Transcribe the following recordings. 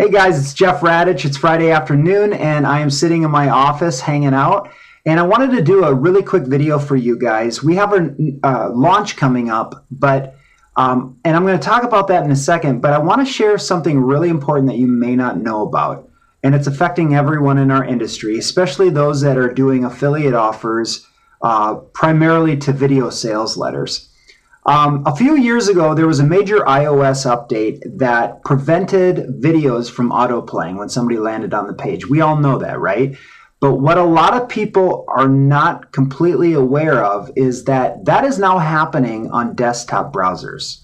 Hey guys, it's Jeff Radich. It's Friday afternoon and I am sitting in my office hanging out. And I wanted to do a really quick video for you guys. We have a launch coming up, and I'm going to talk about that in a second, but I want to share something really important that you may not know about. And it's affecting everyone in our industry, especially those that are doing affiliate offers, primarily to video sales letters. A few years ago, there was a major iOS update that prevented videos from autoplaying when somebody landed on the page. We all know that, right? But what a lot of people are not completely aware of is that that is now happening on desktop browsers.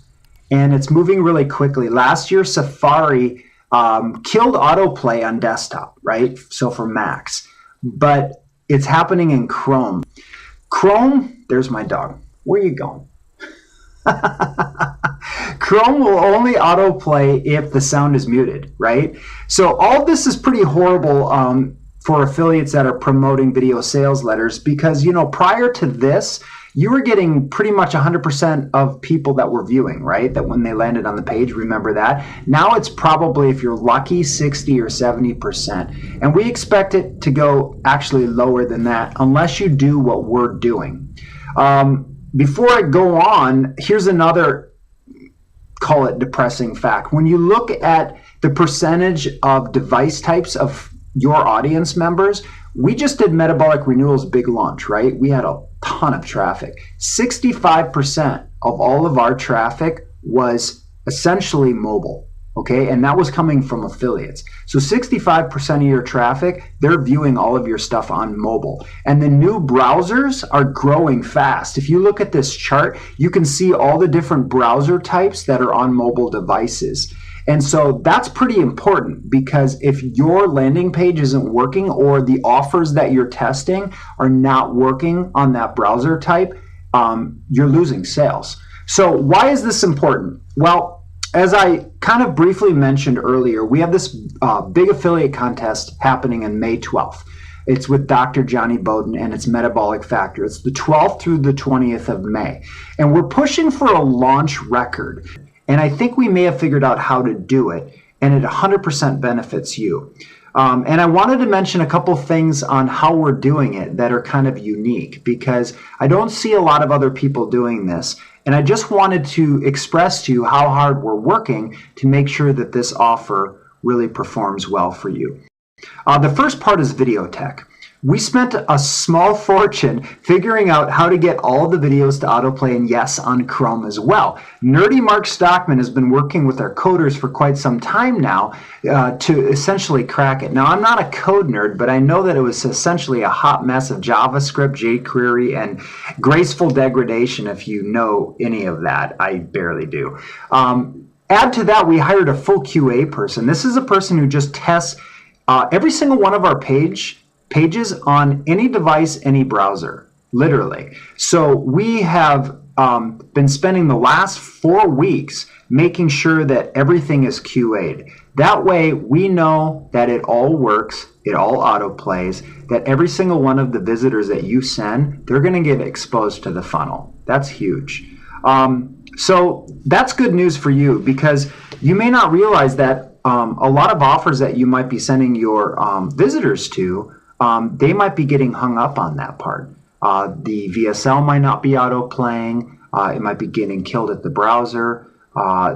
And it's moving really quickly. Last year, Safari killed autoplay on desktop, right? So for Macs. But it's happening in Chrome. Chrome, there's my dog. Where are you going? Chrome will only autoplay if the sound is muted, right? So all of this is pretty horrible for affiliates that are promoting video sales letters because, you know, prior to this, you were getting pretty much 100% of people that were viewing, right? That when they landed on the page, remember that. Now it's probably, if you're lucky, 60 or 70%. And we expect it to go actually lower than that unless you do what we're doing. Before I go on, here's another, call it depressing fact. When you look at the percentage of device types of your audience members, we just did Metabolic Renewal's big launch, right? We had a ton of traffic. 65% of all of our traffic was essentially mobile. Okay, and that was coming from affiliates. So 65% of your traffic, they're viewing all of your stuff on mobile. And the new browsers are growing fast. If you look at this chart, you can see all the different browser types that are on mobile devices. And so that's pretty important because if your landing page isn't working or the offers that you're testing are not working on that browser type, you're losing sales. So why is this important? Well, as I kind of briefly mentioned earlier, we have this big affiliate contest happening on May 12th. It's with Dr. Johnny Bowden and it's Metabolic Factor. It's the 12th through the 20th of May. And we're pushing for a launch record. And I think we may have figured out how to do it. And it 100% benefits you. And I wanted to mention a couple things on how we're doing it that are kind of unique because I don't see a lot of other people doing this. And I just wanted to express to you how hard we're working to make sure that this offer really performs well for you. The first part is video tech. We spent a small fortune figuring out how to get all the videos to autoplay, and yes, on Chrome as well. Nerdy Mark Stockman has been working with our coders for quite some time now to essentially crack it. Now, I'm not a code nerd, but I know that it was essentially a hot mess of JavaScript, jQuery, and graceful degradation, if you know any of that. I barely do. Add to that, we hired a full QA person. This is a person who just tests every single one of our pages on any device, any browser, literally. So we have been spending the last 4 weeks making sure that everything is QA'd. That way we know that it all works, it all autoplays, that every single one of the visitors that you send, they're going to get exposed to the funnel. That's huge. So that's good news for you because you may not realize that a lot of offers that you might be sending your visitors to, they might be getting hung up on that part. The VSL might not be autoplaying. It might be getting killed at the browser.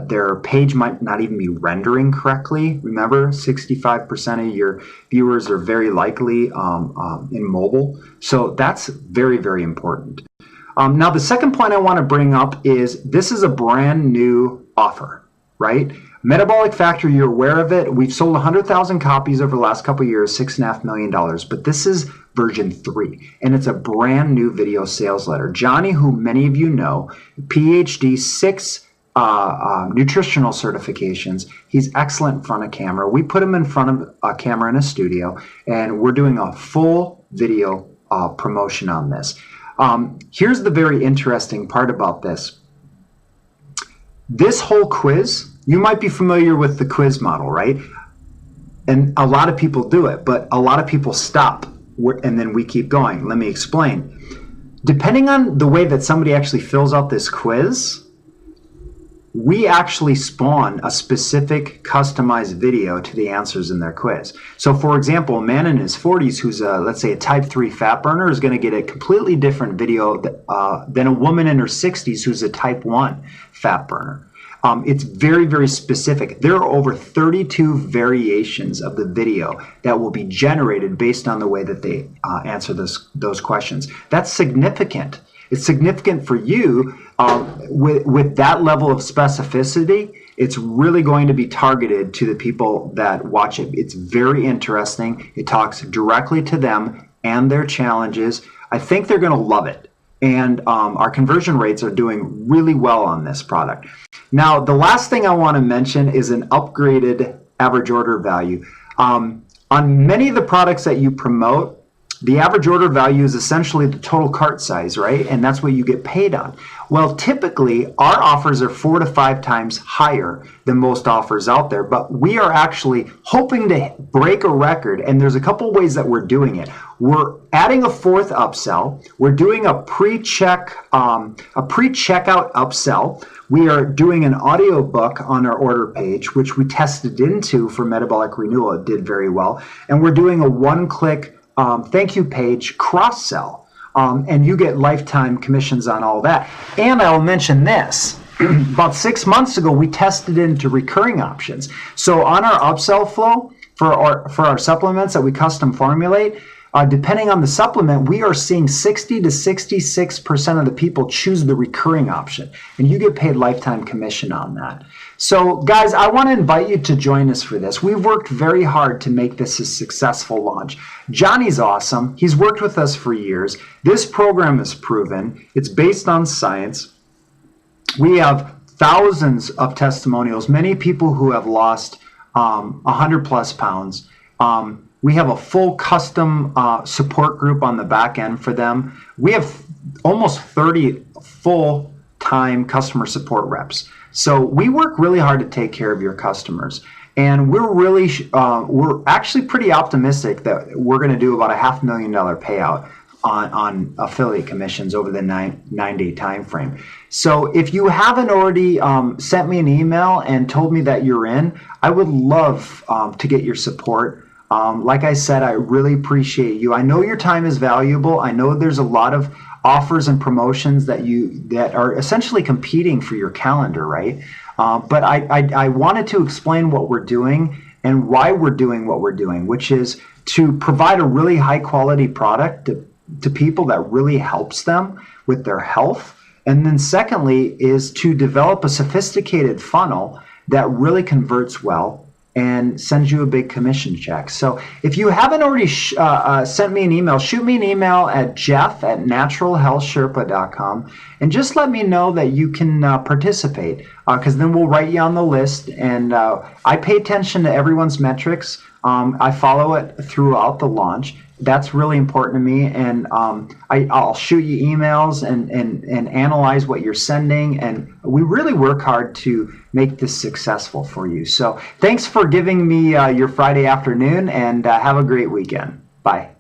Their page might not even be rendering correctly. Remember, 65% of your viewers are very likely in mobile. So that's very, very important. Now, the second point I want to bring up is this is a brand new offer, right? Metabolic Factor, you're aware of it. We've sold 100,000 copies over the last couple of years, $6.5 million. But this is version 3, and it's a brand new video sales letter. Johnny, who many of you know, PhD, 6 nutritional certifications. He's excellent in front of camera. We put him in front of a camera in a studio, and we're doing a full video promotion on this. Here's the very interesting part about this. This whole quiz, you might be familiar with the quiz model, right? And a lot of people do it, but a lot of people stop and then we keep going. Let me explain. Depending on the way that somebody actually fills out this quiz, we actually spawn a specific customized video to the answers in their quiz. So for example, a man in his 40s who's let's say a type 3 fat burner is going to get a completely different video than a woman in her 60s who's a type 1 fat burner. It's very, very specific. There are over 32 variations of the video that will be generated based on the way that they answer those questions. That's significant. It's significant for you with that level of specificity. It's really going to be targeted to the people that watch it. It's very interesting. It talks directly to them and their challenges. I think they're going to love it. And our conversion rates are doing really well on this product. Now, the last thing I want to mention is an upgraded average order value. On many of the products that you promote, the average order value is essentially the total cart size, right? And that's what you get paid on. Well, typically, our offers are 4 to 5 times higher than most offers out there, but we are actually hoping to break a record, and there's a couple ways that we're doing it. We're adding a 4th upsell. We're doing a pre-checkout upsell. We are doing an audiobook on our order page, which we tested into for Metabolic Renewal. It did very well. And we're doing a one-click thank you page cross-sell, and you get lifetime commissions on all that. And I'll mention this. About 6 months ago, we tested into recurring options. So on our upsell flow for our supplements that we custom formulate, depending on the supplement, we are seeing 60 to 66% of the people choose the recurring option, and you get paid lifetime commission on that. So guys, I want to invite you to join us for this. We've worked very hard to make this a successful launch. Johnny's awesome. He's worked with us for years. This program is proven. It's based on science. We have thousands of testimonials, many people who have lost 100 plus pounds. We have a full custom support group on the back end for them. We have almost 30 full-time customer support reps. So we work really hard to take care of your customers. And we're actually pretty optimistic that we're going to do about a $500,000 payout on affiliate commissions over the 9-day time frame. So if you haven't already sent me an email and told me that you're in, I would love to get your support. Like I said, I really appreciate you. I know your time is valuable. I know there's a lot of offers and promotions that are essentially competing for your calendar, right? But I wanted to explain what we're doing and why we're doing what we're doing, which is to provide a really high quality product to people that really helps them with their health. And then secondly is to develop a sophisticated funnel that really converts well and sends you a big commission check. So if you haven't already sent me an email, shoot me an email at jeff@naturalhealthsherpa.com and just let me know that you can participate, because then we'll write you on the list. And I pay attention to everyone's metrics. I follow it throughout the launch. That's really important to me, and I'll shoot you emails and analyze what you're sending, and we really work hard to make this successful for you. So thanks for giving me your Friday afternoon, and have a great weekend. Bye.